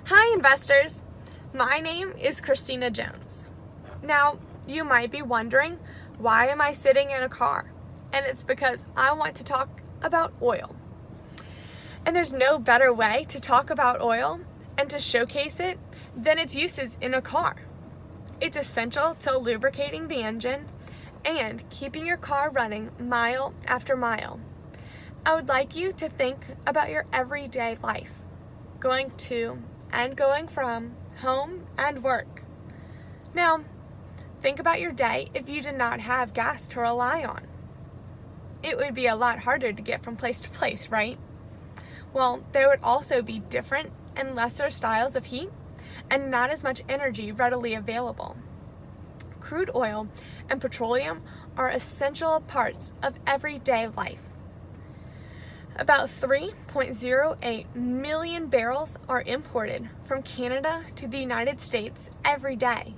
Hi investors, my name is Christina Jones. Now, you might be wondering, why am I sitting in a car? And it's because I want to talk about oil. And there's no better way to talk about oil and to showcase it than its uses in a car. It's essential to lubricating the engine and keeping your car running mile after mile. I would like you to think about your everyday life, going to and going from home and work. Now, think about your day if you did not have gas to rely on. It would be a lot harder to get from place to place, right? Well, there would also be different and lesser styles of heat and not as much energy readily available. Crude oil and petroleum are essential parts of everyday life. About 3.08 million barrels are imported from Canada to the United States every day.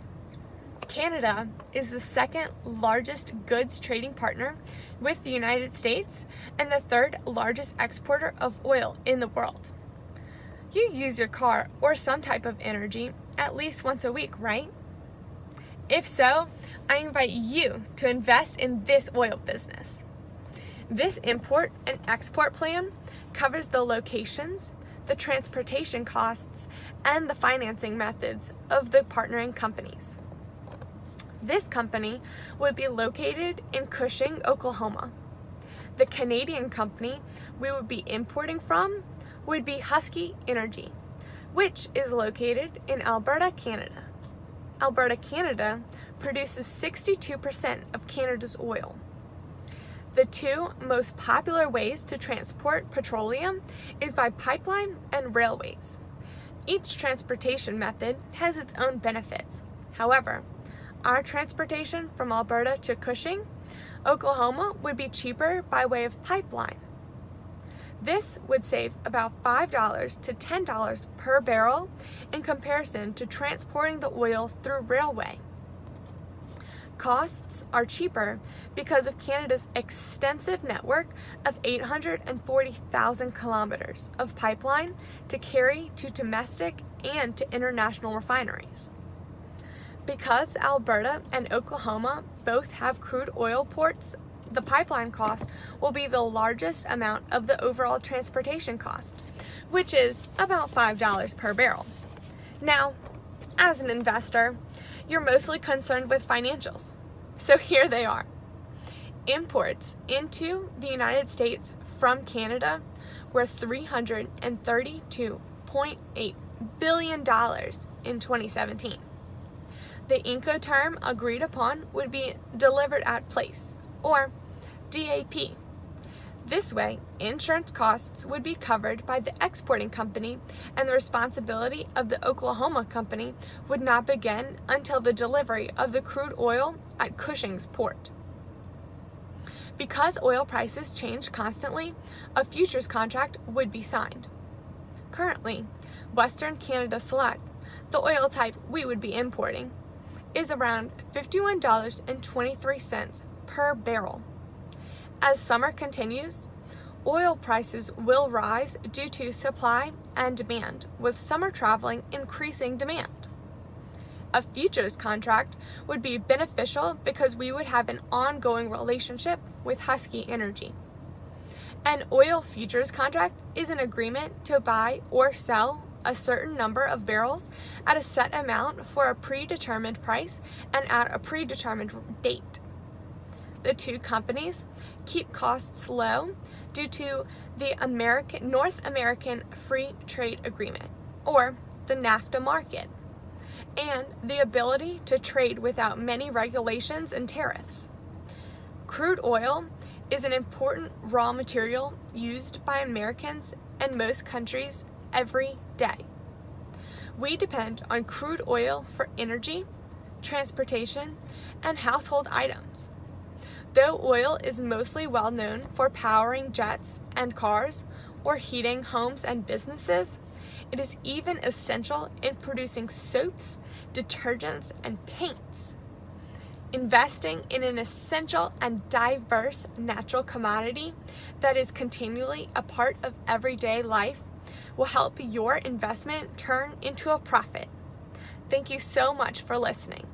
Canada is the second largest goods trading partner with the United States and the third largest exporter of oil in the world. You use your car or some type of energy at least once a week, right? If so, I invite you to invest in this oil business. This import and export plan covers the locations, the transportation costs, and the financing methods of the partnering companies. This company would be located in Cushing, Oklahoma. The Canadian company we would be importing from would be Husky Energy, which is located in Alberta, Canada. Alberta, Canada produces 62% of Canada's oil. The two most popular ways to transport petroleum is by pipeline and railways. Each transportation method has its own benefits. However, our transportation from Alberta to Cushing, Oklahoma would be cheaper by way of pipeline. This would save about $5 to $10 per barrel in comparison to transporting the oil through railway. Costs are cheaper because of Canada's extensive network of 840,000 kilometers of pipeline to carry to domestic and to international refineries. Because Alberta and Oklahoma both have crude oil ports, the pipeline cost will be the largest amount of the overall transportation cost, which is about $5 per barrel. Now, as an investor, you're mostly concerned with financials. So here they are. Imports into the United States from Canada were $332.8 billion in 2017. The Incoterm agreed upon would be delivered at place, or DAP. This way, insurance costs would be covered by the exporting company, and the responsibility of the Oklahoma company would not begin until the delivery of the crude oil at Cushing's port. Because oil prices change constantly, a futures contract would be signed. Currently, Western Canada Select, the oil type we would be importing, is around $51.23 per barrel. As summer continues, oil prices will rise due to supply and demand, with summer traveling increasing demand. A futures contract would be beneficial because we would have an ongoing relationship with Husky Energy. An oil futures contract is an agreement to buy or sell a certain number of barrels at a set amount for a predetermined price and at a predetermined date. The two companies keep costs low due to the North American Free Trade Agreement, or the NAFTA market, and the ability to trade without many regulations and tariffs. Crude oil is an important raw material used by Americans and most countries every day. We depend on crude oil for energy, transportation, and household items. Though oil is mostly well known for powering jets and cars or heating homes and businesses, it is even essential in producing soaps, detergents, and paints. Investing in an essential and diverse natural commodity that is continually a part of everyday life will help your investment turn into a profit. Thank you so much for listening.